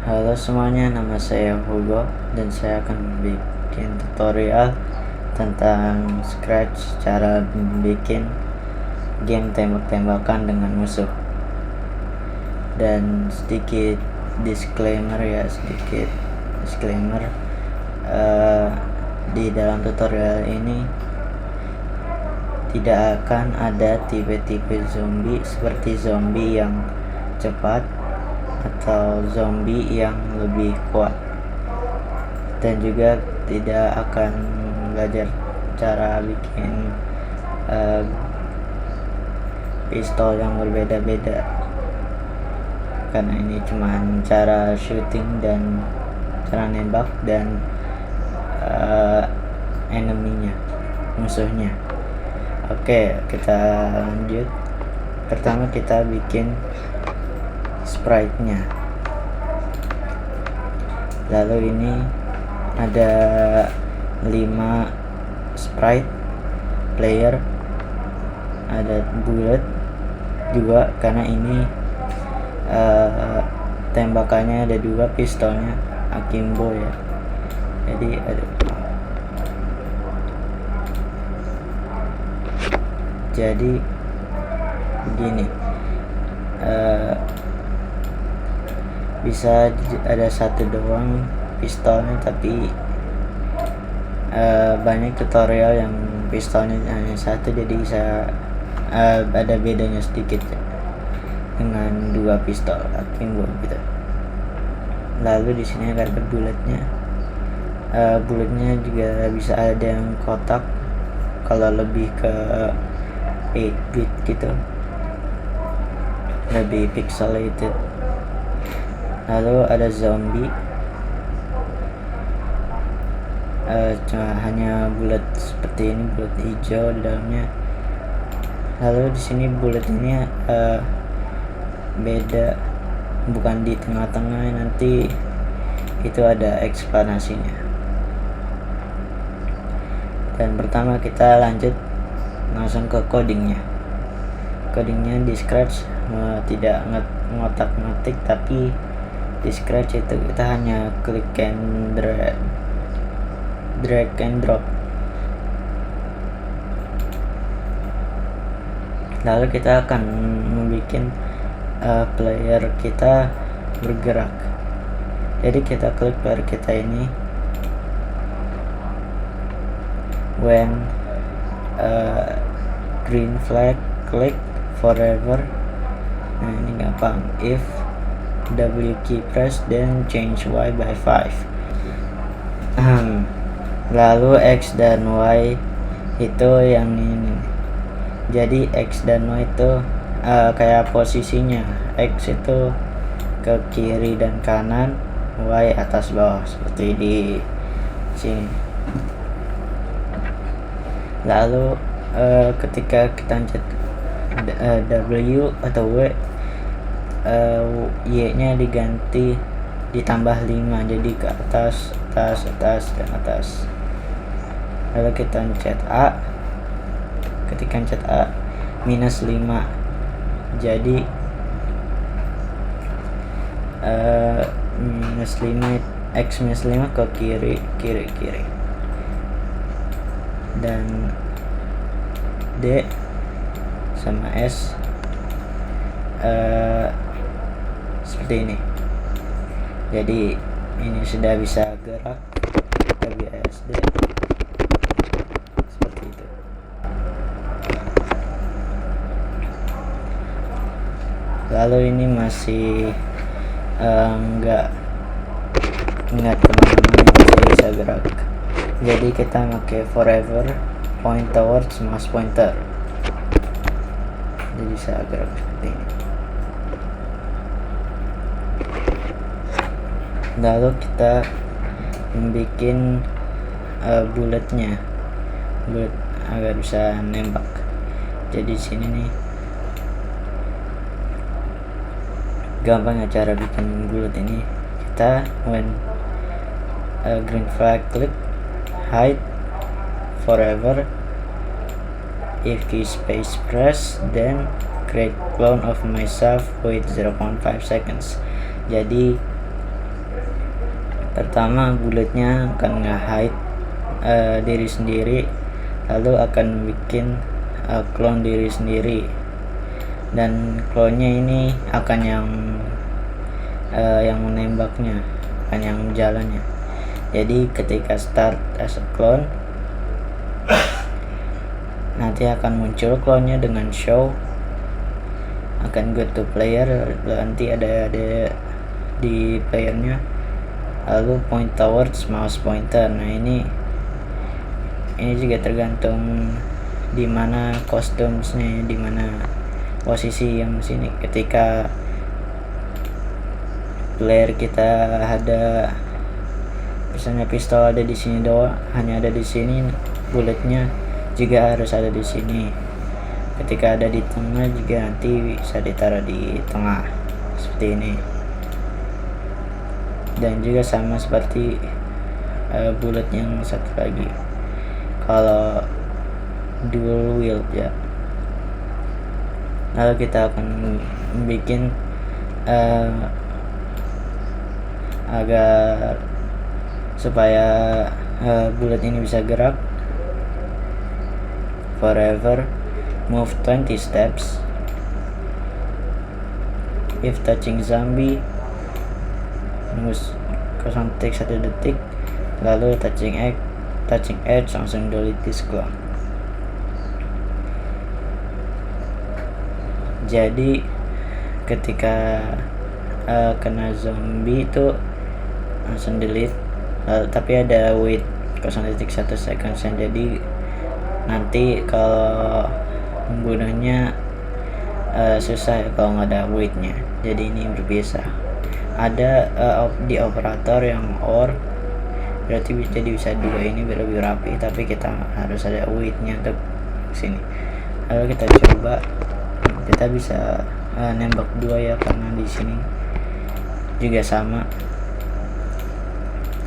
Halo semuanya, nama saya Hugo dan saya akan bikin tutorial tentang Scratch, cara bikin game tembak-tembakan dengan musuh. Dan sedikit disclaimer di dalam tutorial ini tidak akan ada tipe-tipe zombie seperti zombie yang cepat atau zombie yang lebih kuat, dan juga tidak akan belajar cara bikin pistol yang berbeda-beda, karena ini cuma cara shooting dan cara nembak dan enemy-nya, musuhnya. Oke, kita lanjut. Pertama kita bikin sprite-nya. Lalu ini ada 5 sprite player, ada bullet juga karena ini tembakannya ada 2, pistolnya akimbo ya. Jadi begini, bisa ada satu doang pistolnya, tapi banyak tutorial yang pistolnya hanya satu, jadi bisa ada bedanya sedikit ya, dengan 2 pistol akimbo gitu. Lalu di sini ada bulletnya. Bulletnya juga bisa ada yang kotak kalau lebih ke 8-bit gitu, lebih pixelated. Lalu ada zombie, cuma hanya bullet seperti ini, bullet hijau di dalamnya. Lalu di sini bullet ini beda, bukan di tengah-tengah, nanti itu ada eksplanasinya. Dan pertama kita lanjut langsung ke codingnya. Codingnya di Scratch tidak ngotak-ngatik, tapi di Scratch itu kita hanya klik and drag and drop. Lalu kita akan membuat player kita bergerak. Jadi kita klik player kita ini, when green flag, click forever. Nah ini gampang, if W key press then change Y by 5. Lalu X dan Y itu yang ini. Jadi X dan Y itu kayak posisinya, X itu ke kiri dan kanan, Y atas bawah seperti di sini. Lalu ketika kita pencet W atau W, Y nya diganti ditambah 5, jadi ke atas dan atas. Lalu kita pencet A, ketika pencet A minus 5, jadi minus 5, X minus 5 ke kiri, dan D sama S seperti ini. Jadi ini sudah bisa gerak WASD seperti itu. Lalu ini masih enggak kemana-mana, masih bisa gerak. Jadi kita pakai forever point towards mouse pointer, jadi bisa gerak seperti ini. Lalu kita membuat bulletnya, bullet agar bisa nembak. Jadi sini nih gampang ya cara bikin bullet ini. Kita when green flag, click hide forever, if key space press then create clone of myself with 0.5 seconds. Jadi Pertama, bulletnya akan nge-hide diri sendiri, lalu akan bikin clone diri sendiri, dan clone-nya ini akan yang menembaknya, akan yang jalannya. Jadi ketika start as a clone, nanti akan muncul clone-nya dengan show, akan go to player, nanti ada di playernya, lalu point towards mouse pointer. Nah ini juga tergantung di mana kostumnya, di mana posisi yang sini. Ketika player kita ada misalnya pistol ada di sini doang, hanya ada di sini, bulletnya juga harus ada di sini. Ketika ada di tengah juga nanti bisa ditaruh di tengah seperti ini. Dan juga sama seperti bullet yang satu lagi, kalau dual wield ya. Lalu kita akan bikin agar supaya bullet ini bisa gerak. Forever move 20 steps if touching zombie, kosong detik 1 detik, lalu touching edge langsung delete this clone. Jadi ketika kena zombie itu langsung delete, tapi ada wait 0.1 second. Jadi nanti kalau membunuhnya susah ya kalau nggak ada waitnya. Jadi ini berbisa. Ada di operator yang OR, berarti jadi bisa dua, ini lebih rapi, tapi kita harus ada waitnya untuk sini. Lalu kita coba, kita bisa nembak dua ya, karena di sini juga sama,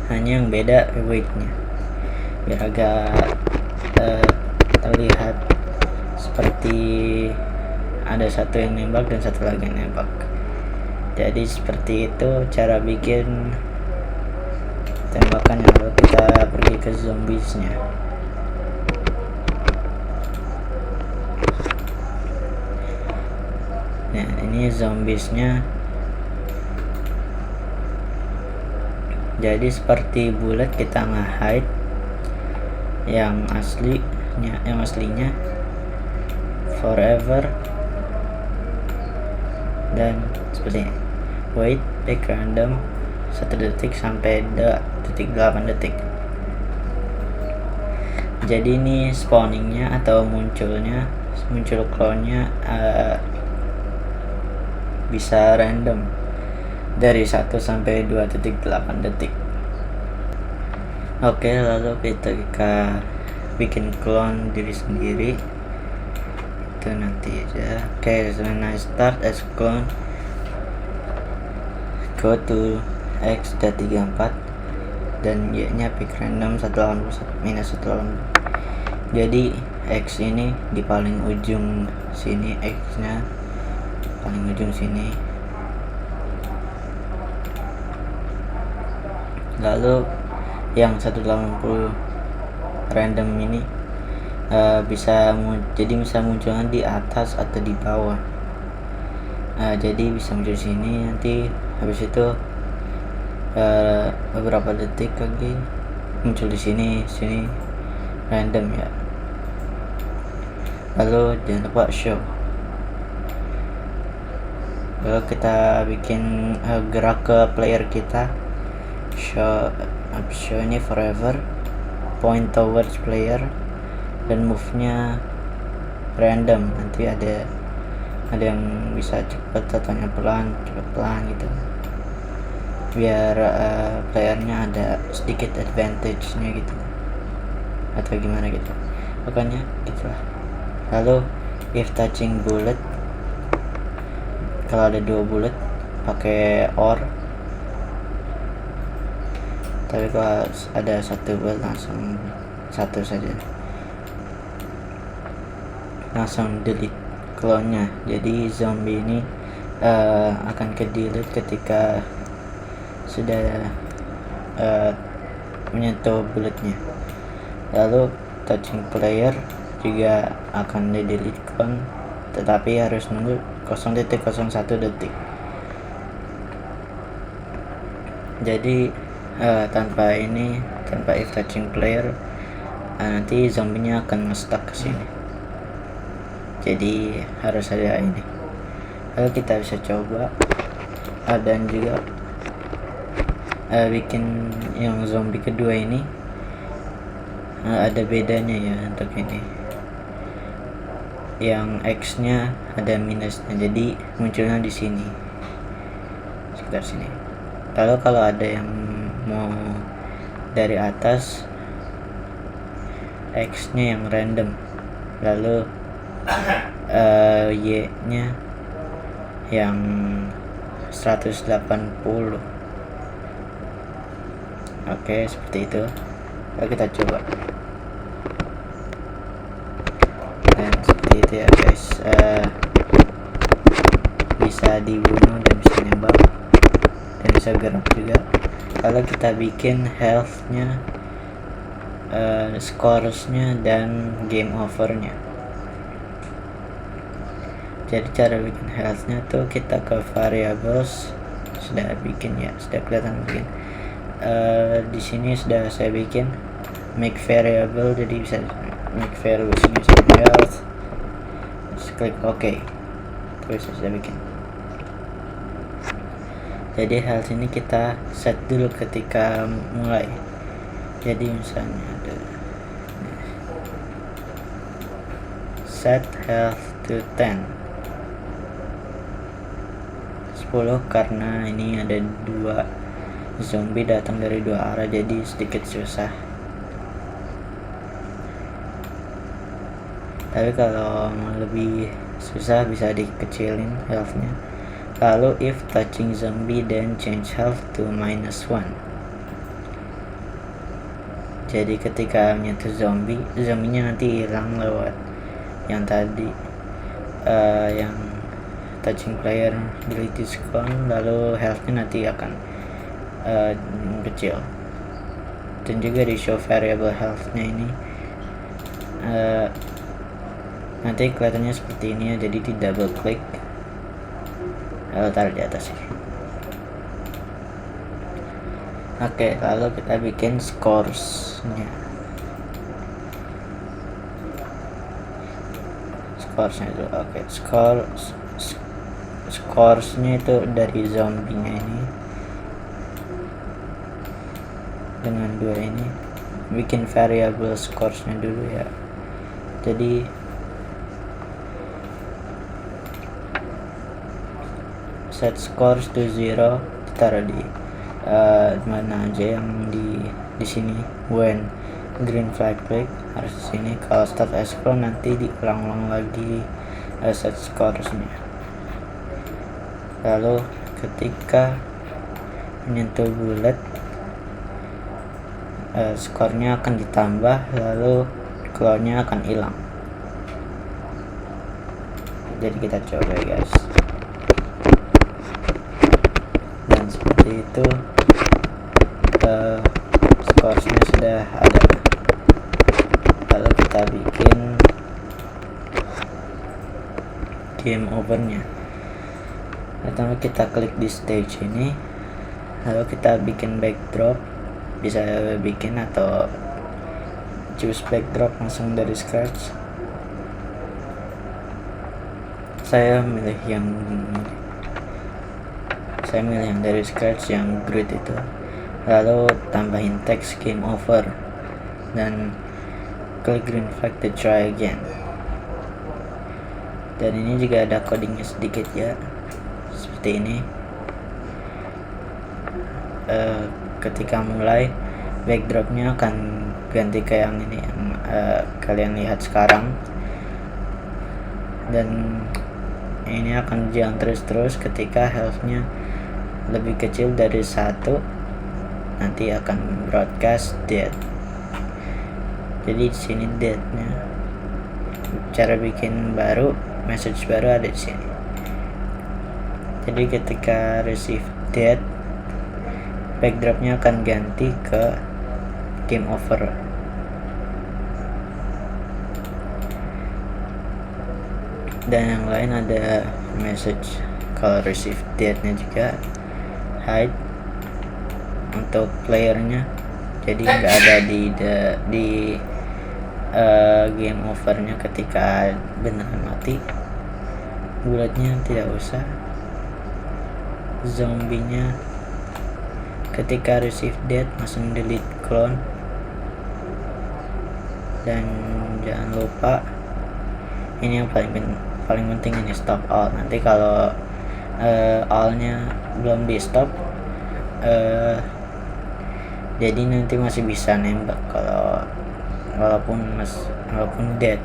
hanya yang beda waitnya, biar agak terlihat seperti ada satu yang nembak dan satu lagi yang nembak. Jadi seperti itu cara bikin tembakan. Lalu kita pergi ke zombiesnya. Nah ini zombiesnya. Jadi seperti bullet, kita nge-hide yang aslinya forever, dan seperti ini. Wait, pick random 1 detik sampai 2.8 detik. Jadi ini spawningnya atau muncul clone-nya bisa random dari 1 sampai 2.8 detik. Oke, lalu kita bikin clone diri sendiri itu nanti aja. Oke, when I start as clone, go to x.34 dan y nya pick random 181 -180. Jadi x ini di paling ujung sini, x nya paling ujung sini. Lalu yang 180 random ini bisa munculnya di atas atau di bawah. Jadi bisa muncul sini, nanti habis itu beberapa detik lagi muncul di sini random ya. Lalu jangan lupa show. Lalu kita bikin gerak ke player kita. Show ini forever, point towards player, dan move-nya random. Nanti ada yang bisa cepet ataunya pelan gitu, biar playernya ada sedikit advantage-nya gitu, atau gimana gitu, pokoknya gitulah. Lalu if touching bullet, kalau ada 2 bullet pakai OR, tapi kalau ada 1 bullet langsung 1 saja, langsung delete clone-nya. Jadi zombie ini akan ke delete ketika sudah menyentuh bulletnya. Lalu touching player juga akan di delete count, tetapi harus nunggu 0.01 detik. Jadi tanpa if touching player, nanti zombinya akan nge-stuck ke sini. Jadi harus ada ini. Lalu kita bisa coba dan juga bikin yang zombie kedua ini ada bedanya ya untuk ini. Yang X nya ada minusnya, jadi munculnya di sini, sekitar sini. Lalu kalau ada yang mau dari atas, X nya yang random, lalu Y nya yang 180. Oke, seperti itu. Lalu kita coba. Dan seperti itu ya guys, bisa dibunuh dan bisa nembak dan bisa gerak juga. Kalau kita bikin health-nya, scores-nya dan game over-nya. Jadi cara bikin health-nya tuh kita ke variables, sudah bikin ya, sudah kelihatan bikin. Di sini sudah saya bikin make variable, jadi bisa make variable sini health, terus klik OK, terus sudah bikin. Jadi health ini kita set dulu ketika mulai. Jadi misalnya ada set health to 10 karena ini ada 2 zombie datang dari 2 arah, jadi sedikit susah. Tapi kalau lebih susah bisa dikecilin health-nya. Lalu if touching zombie then change health to -1. Jadi ketika menyentuh zombinya nanti hilang lewat yang tadi, yang touching player delete count, lalu health-nya nanti akan kecil. Dan juga di show variable health-nya ini nanti kelihatannya seperti ini ya, jadi di double klik, lalu taruh di atas ini. Oke, lalu kita bikin scoresnya dulu. Oke, scoresnya itu dari zombinya ini dengan 2 ini. Bikin variable scoresnya dulu ya. Jadi set scores to 0, taruh di mana aja, yang di sini. When green flag click harus di sini. Kalau start scroll nanti diulang-ulang lagi set scoresnya. Lalu ketika menyentuh bullet, skornya akan ditambah, lalu claw-nya akan hilang. Jadi kita coba guys. Dan seperti itu skornya sudah ada. Lalu kita bikin game over-nya. Pertama kita klik di stage ini, lalu kita bikin backdrop. Bisa bikin atau choose backdrop langsung dari scratch. Saya milih yang dari scratch, yang grid itu. Lalu tambahin teks game over dan klik green flag to try again. Dan ini juga ada codingnya sedikit ya, seperti ini. Ketika mulai, backdropnya akan ganti ke yang ini, yang kalian lihat sekarang, dan ini akan jalan terus ketika health-nya lebih kecil dari 1, nanti akan broadcast dead. Jadi di sini dead-nya. Cara bikin baru, message baru ada di sini. Jadi ketika receive dead, backdropnya akan ganti ke game over. Dan yang lain ada message kalau receive date nya juga hide untuk playernya, jadi nggak ada di game overnya ketika beneran mati. Bulletnya tidak usah. Zombinya ketika receive death langsung delete clone. Dan jangan lupa ini yang paling penting ini, stop all. Nanti kalau all-nya belum di stop, jadi nanti masih bisa nembak kalau walaupun dead.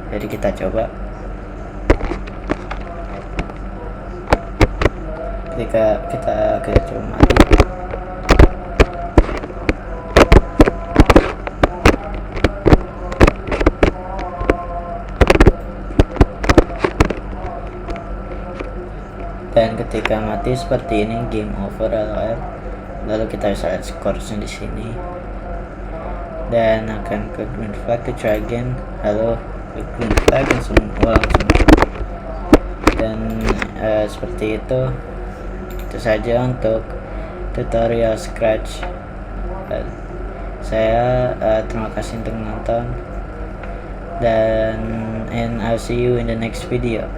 Jadi kita coba ketika kita coba mati. Dan ketika mati seperti ini, game over LOL. Lalu kita bisa lihat scoresnya di sini. Dan akan ke green flag, to try again. Lalu ke green flag langsung ulang semua. Dan seperti itu. Itu saja untuk tutorial Scratch. Saya terima kasih untuk menonton. Dan I'll see you in the next video.